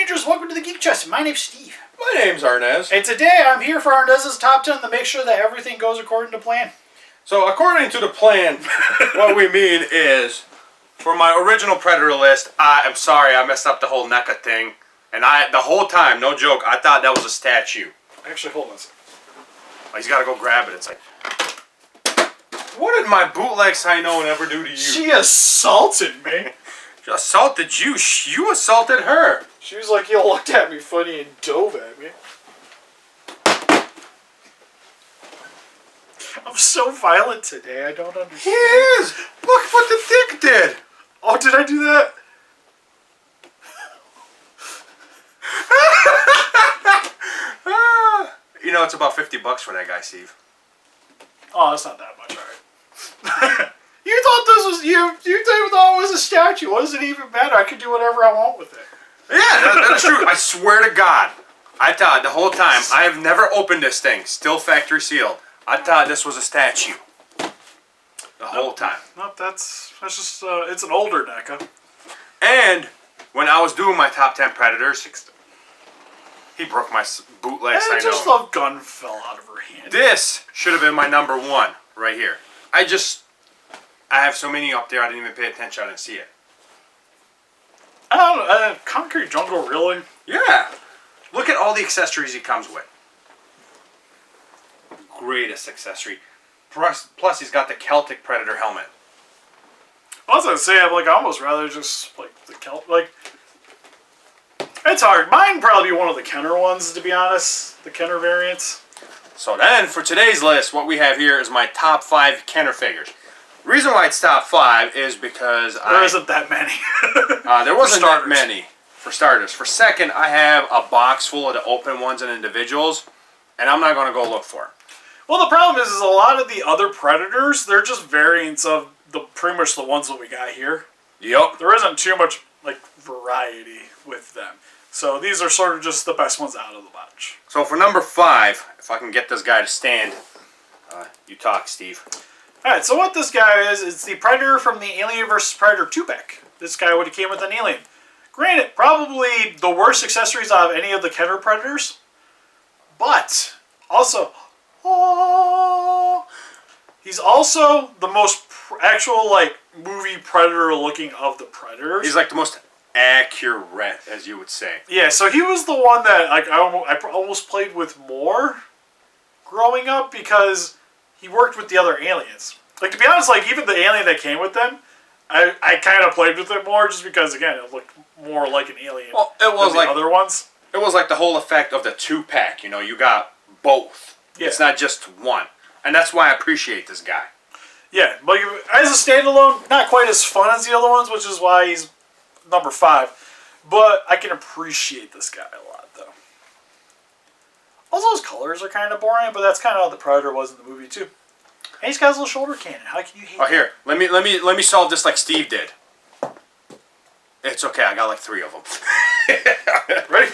Rangers, welcome to the Geek Chest. My name's Steve. My name's Arnes. And today I'm here for Arnes's Top 10 to make sure that everything goes according to plan. So according to the plan, what we mean is, for my original Predator list, I'm sorry I messed up the whole NECA thing. And the whole time, no joke, I thought that was a statue. Actually, hold on a second. Oh, he's got to go grab it. It's like, what did my bootleg Sino ever do to you? She assaulted me. She assaulted you. You assaulted her. She was like, you looked at me funny and dove at me. I'm so violent today, I don't understand. He is! Look what the dick did! Oh, did I do that? You know, it's about $50 for that guy, Steve. Oh, that's not that much, alright. You thought this was, you thought it was a statue. What does it even matter? I can do whatever I want with it. Yeah, that is true. I swear to God. I thought the whole time, I have never opened this thing. Still factory sealed. I thought this was a statue. The whole time. Nope, that's just, it's an older NECA. And when I was doing my top 10 Predators, he broke my bootleg Sino. Just the gun fell out of her hand. This should have been my number one right here. I have so many up there, I didn't even pay attention. I didn't see it. I don't know. Concrete Jungle, really? Yeah. Look at all the accessories he comes with. Greatest accessory. Plus, he's got the Celtic Predator helmet. I was gonna say, I'd almost rather just like the it's hard. Mine probably be one of the Kenner ones, to be honest. The Kenner variants. So then, for today's list, what we have here is my top 5 Kenner figures. The reason why it's top 5 is because there isn't that many. There wasn't that many, for starters. For second, I have a box full of the open ones and individuals, and I'm not going to go look for them. Well, the problem is a lot of the other Predators, they're just variants of pretty much the ones that we got here. Yep. There isn't too much variety with them. So these are sort of just the best ones out of the bunch. So for number 5, if I can get this guy to stand, you talk, Steve. Alright, so what this guy is, it's the Predator from the Alien vs. Predator 2-pack. This guy would have came with an alien. Granted, probably the worst accessories out of any of the Kenner Predators. But, also, he's also the most actual, movie Predator looking of the Predators. He's like the most accurate, as you would say. Yeah, so he was the one that I almost played with more growing up because he worked with the other aliens. To be honest, even the alien that came with them, I kind of played with it more just because, again, it looked more like an alien it was than the other ones. It was like the whole effect of the 2-pack. You know, you got both. Yeah. It's not just one. And that's why I appreciate this guy. Yeah, but as a standalone, not quite as fun as the other ones, which is why he's number 5. But I can appreciate this guy a lot, though. Also, his colors are kind of boring, but that's kind of how the Predator was in the movie, too. And he's got his little shoulder cannon. How can you hate that? Here, let me solve this like Steve did. It's okay, I got 3 of them. Ready?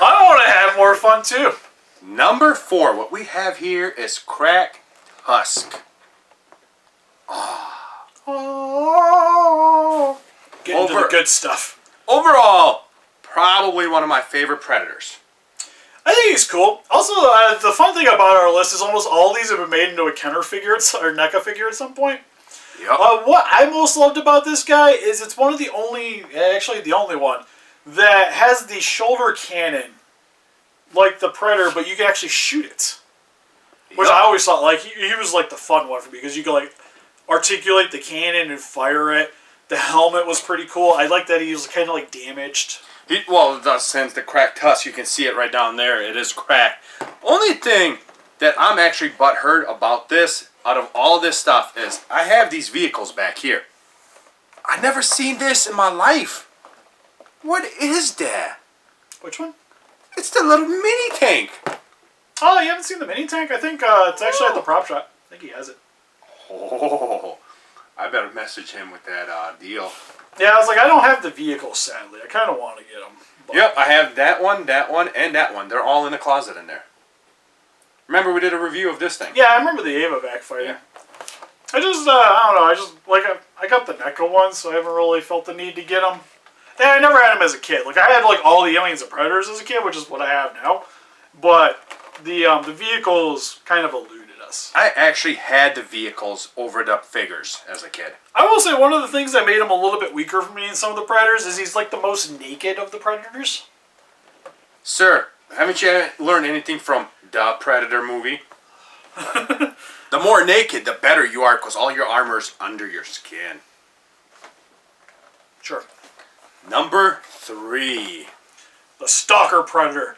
I want to have more fun, too. Number 4, what we have here is Crack Husk. Get into the good stuff. Overall, probably one of my favorite Predators. I think he's cool. Also, the fun thing about our list is almost all these have been made into a Kenner figure or NECA figure at some point. Yep. What I most loved about this guy is it's one of the only, actually the only one, that has the shoulder cannon like the Predator, but you can actually shoot it. Which I always thought, he was the fun one for me, because you could, articulate the cannon and fire it. The helmet was pretty cool. I like that he was kind of, damaged. Since the cracked husk, you can see it right down there. It is cracked. Only thing that I'm actually butthurt about this, out of all this stuff, is I have these vehicles back here. I've never seen this in my life. What is that? Which one? It's the little mini tank. Oh, you haven't seen the mini tank? I think it's actually at the prop shop. I think he has it. Oh, I better message him with that deal. Yeah, I was I don't have the vehicle, sadly. I kind of want to get them. But... Yep, I have that one, and that one. They're all in the closet in there. Remember we did a review of this thing? Yeah, I remember the Ava backfighting. Yeah. I don't know, I got the NECA one, so I haven't really felt the need to get them. And I never had them as a kid. Like, I had, like, all the Aliens and Predators as a kid, which is what I have now. But the vehicles kind of eluded us. I actually had the vehicles over the figures as a kid. I will say one of the things that made him a little bit weaker for me in some of the Predators is he's, like, the most naked of the Predators. Sir, haven't you learned anything from the Predator movie? The more naked, the better you are, because all your armor's under your skin. Sure. Number 3. The Stalker Predator.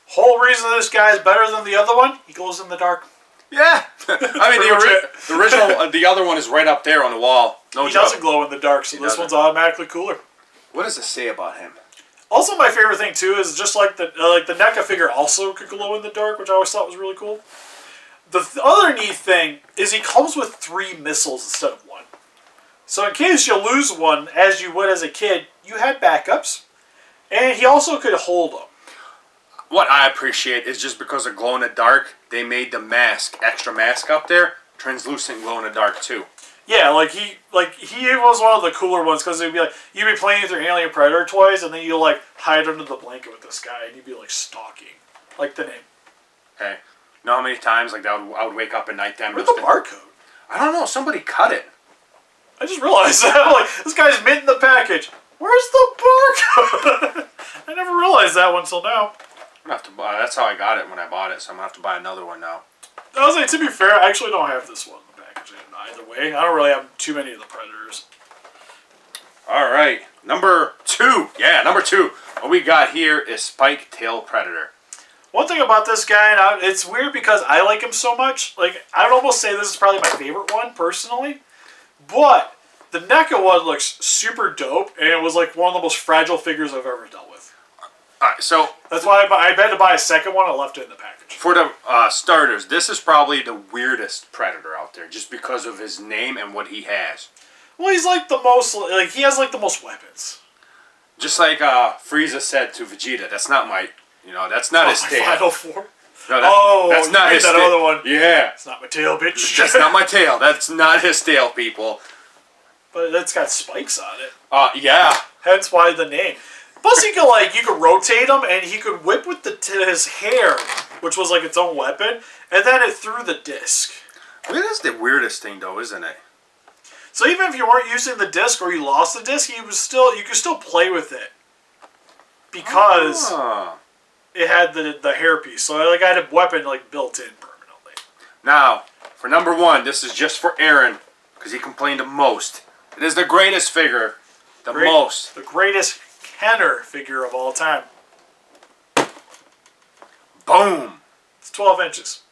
Whole reason this guy is better than the other one, he glows in the dark. Yeah. I mean, the original, the other one is right up there on the wall. No He joke. doesn't glow in the dark, so this one's automatically cooler. What does it say about him? Also, my favorite thing too is just like the NECA figure also could glow in the dark, which I always thought was really cool. The other neat thing is he comes with 3 missiles instead of 1. So in case you lose one, as you would as a kid, you had backups, and he also could hold them. What I appreciate is just because of glow in the dark, they made the mask, extra mask up there, translucent glow in the dark too. Yeah, he was one of the cooler ones because it'd be like you'd be playing with your Alien Predator toys, and then you like hide under the blanket with this guy, and you'd be like stalking, like the name. Hey, you know how many times like I would wake up at nighttime? Where's the barcode? I don't know. Somebody cut it. I just realized that. I'm like, this guy's minting the package. Where's the barcode? I never realized that one until now. I'm gonna have to buy. That's how I got it when I bought it. So I'm gonna have to buy another one now. I was like, to be fair, I actually don't have this one in the package either way. I don't really have too many of the Predators. All right, number 2. Yeah, number 2. What we got here is Spike Tail Predator. One thing about this guy, and it's weird because I like him so much. Like, I would almost say this is probably my favorite one personally. But the NECA one looks super dope, and it was like one of the most fragile figures I've ever dealt with. All right, so That's why I had to buy a second one. I left it in the package. for the starters, this is probably the weirdest Predator out there, just because of his name and what he has. Well, he's like the most, like, he has like the most weapons. Just like Frieza said to Vegeta, that's not my, that's not his tail. Final Form? No, that's not his that tail. other one. Yeah. It's not my tail, bitch. That's not my tail. That's not his tail, people. But it's got spikes on it. Yeah. Hence why the name. Plus, you could rotate him, and he could whip with his hair, which was like its own weapon, and then it threw the disc. That is the weirdest thing, though, isn't it? So even if you weren't using the disc or you lost the disc, you could still play with it because it had the hairpiece. So I had a weapon built in permanently. Now, for number 1, this is just for Aaron because he complained the most. It is the greatest figure, the greatest Kenner figure of all time. Boom. It's 12 inches.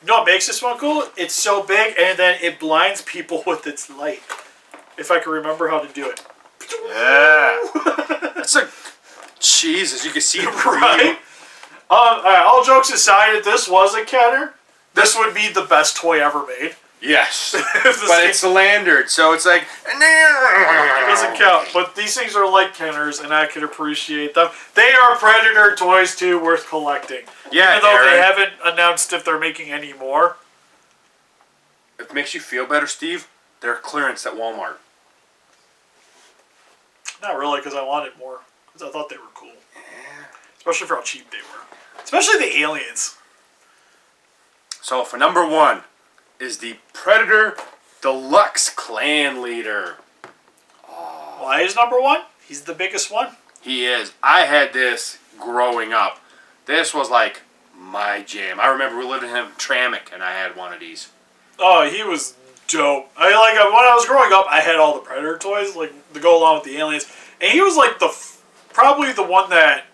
You know what makes this one cool? It's so big, and then it blinds people with its light. If I can remember how to do it. Yeah. That's a... Jesus, you can see it. Right? Alright, all jokes aside, if this was a Kenner, this would be the best toy ever made. Yes. But it's landered, so it's like... It doesn't count. But these things are like Kenners, and I can appreciate them. They are Predator toys, too, worth collecting. Yeah, even though Aaron, they haven't announced if they're making any more. If it makes you feel better, Steve, they're clearance at Walmart. Not really, because I wanted more. Because I thought they were cool. Yeah. Especially for how cheap they were. Especially the aliens. So for number 1 is the Predator Deluxe Clan Leader. Why is number 1? He's the biggest one. He is. I had this growing up. This was like my jam. I remember we lived in Hamtramck and I had one of these. Oh, he was dope. When I was growing up, I had all the Predator toys, to go along with the aliens. And he was probably the one that,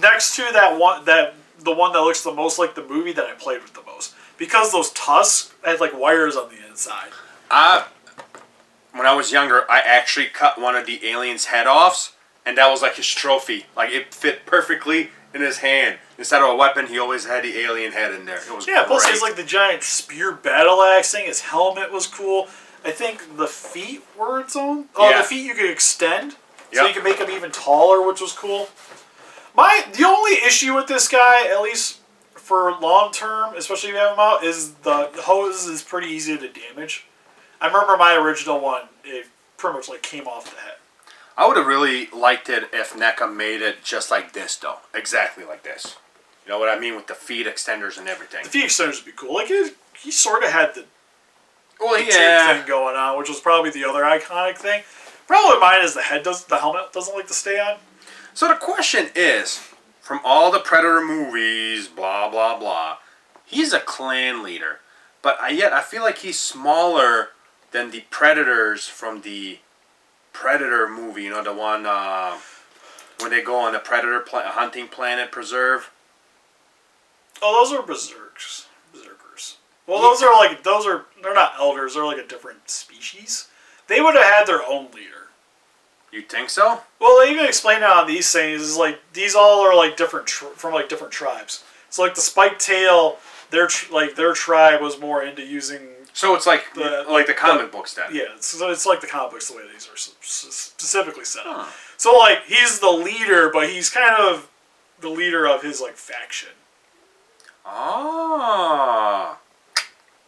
next to the one that looks the most like the movie that I played with the most. Because those tusks had wires on the inside. When I was younger, I actually cut one of the aliens' head offs, and that was his trophy. It fit perfectly in his hand. Instead of a weapon, he always had the alien head in there. It was great. Plus he has the giant spear battle axe thing. His helmet was cool. I think the feet were its own. Oh, yeah. The feet you could extend, so you could make them even taller, which was cool. The only issue with this guy, at least for long term, especially if you have him out, is the hose is pretty easy to damage. I remember my original one; it pretty much came off the head. I would have really liked it if NECA made it just like this, though. Exactly like this. You know what I mean? With the feet extenders and everything. The feet extenders would be cool. Like, he sort of had the tube thing going on, which was probably the other iconic thing. Probably mine is the helmet doesn't like to stay on. So the question is, from all the Predator movies, blah, blah, blah, he's a clan leader. But yet I feel like he's smaller than the Predators from the Predator movie. You know, the one when they go on the Predator hunting planet preserve. Oh, those are berserkers. Well, they're not elders. They're like a different species. They would have had their own leader. You think so? Well, they even explain it on these things. Is like these all are like different from like different tribes. So like the spiked tail, their tribe was more into using. So it's like the comic books then. Yeah, so it's like the comic books the way these are specifically set up. Huh. So like he's the leader, but he's kind of the leader of his like faction. Oh,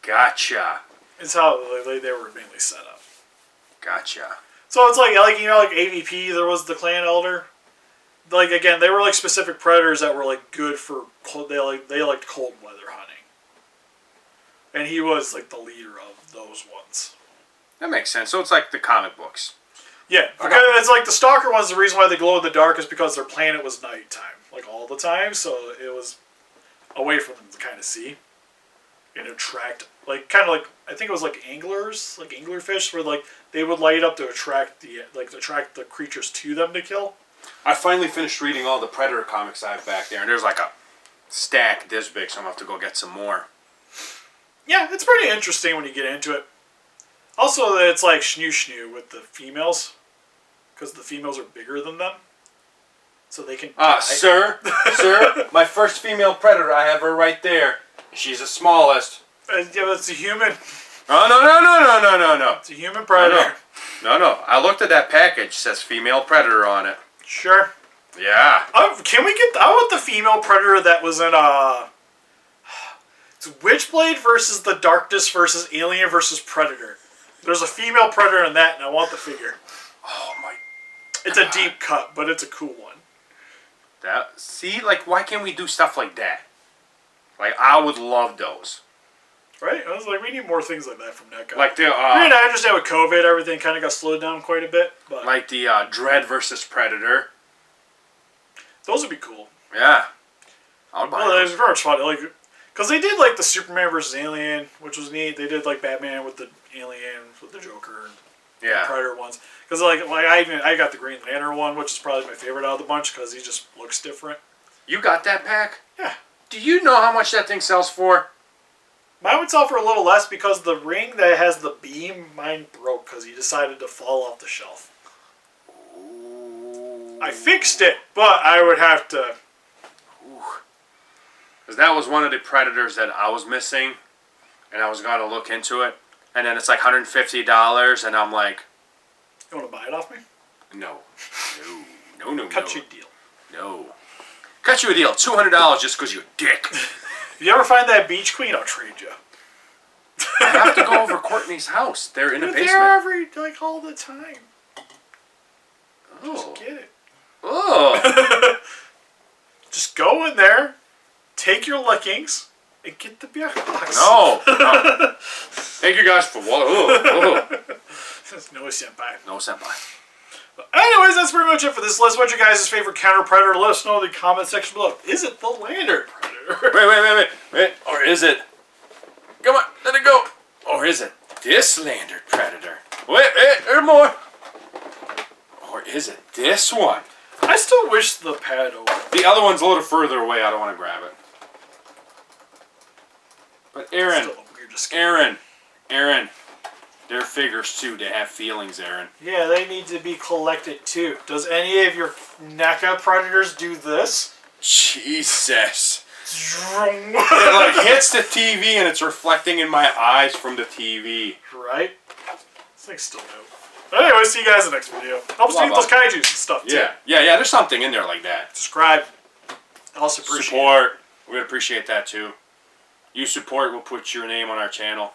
gotcha. It's how they were mainly set up. Gotcha. So it's like AVP. There was the clan elder. Like again, they were like specific predators that were like good for they liked cold weather hunting, and he was like the leader of those ones. That makes sense. So it's like the comic books. Yeah, because it's like the Stalker ones. The reason why they glow in the dark is because their planet was nighttime, like all the time. So it was a way for them to kind of see and attract, like kind of like I think it was like anglers, like anglerfish, where like they would light up to attract the creatures to them to kill. I finally finished reading all the Predator comics I have back there, and there's like a stack this big, so I'm gonna have to go get some more. Yeah, it's pretty interesting when you get into it. Also, that it's like shnu with the females, because the females are bigger than them, so they can. Sir, my first female predator, I have her right there. She's the smallest. Yeah, it's a human. Oh no! It's a human predator. No. I looked at that package. It says female predator on it. Sure. Yeah. Can we get? I want the female predator that was in it's Witchblade versus the Darkness versus Alien versus Predator. There's a female predator in that, and I want the figure. Oh my! It's a deep cut, but it's a cool one. Why can't we do stuff like that? Like, I would love those. Right? I was like, we need more things like that from NECA. Like the I understand with COVID, everything kind of got slowed down quite a bit. But like the Dread versus Predator. Those would be cool. Yeah. I would buy those. It was very much fun. Like, because they did like the Superman versus Alien, which was neat. They did like Batman with the Alien, with the Joker, and the Predator ones. Because I got the Green Lantern one, which is probably my favorite out of the bunch because he just looks different. You got that pack? Yeah. Do you know how much that thing sells for? Mine would sell for a little less because the ring that has the beam, mine broke because he decided to fall off the shelf. Ooh. I fixed it, but I would have to. Because that was one of the Predators that I was missing, and I was going to look into it, and then it's like $150, and I'm like, you want to buy it off me? No. Cut you a deal. No. Cut you a deal. $200 just because you're a dick. If you ever find that beach queen, I'll trade you. I have to go over Courtney's house. They're in the basement. They're all the time. Oh. Just get it. Oh. Just go in there, take your lickings, and get the beer box. No. Thank you guys for what? No senpai. No senpai. Anyways, that's pretty much it for this list. What's your guys' favorite counter predator? Let us know in the comment section below. Is it the Lander Predator? Wait. Or is it? Come on, let it go. Or is it this Lander Predator? Wait, there's more. Or is it this one? I still wish the pad open. The other one's a little further away. I don't want to grab it. But Aaron. They're figures too. They have feelings, Aaron. Yeah, they need to be collected too. Does any of your NECA Predators do this? Jesus. It like hits the TV and it's reflecting in my eyes from the TV. Right? This thing's still new. Anyway, see you guys in the next video. Help us to get those kaijus and stuff too. Yeah, there's something in there like that. Subscribe. I also appreciate support. We'd appreciate that too. You support, we'll put your name on our channel.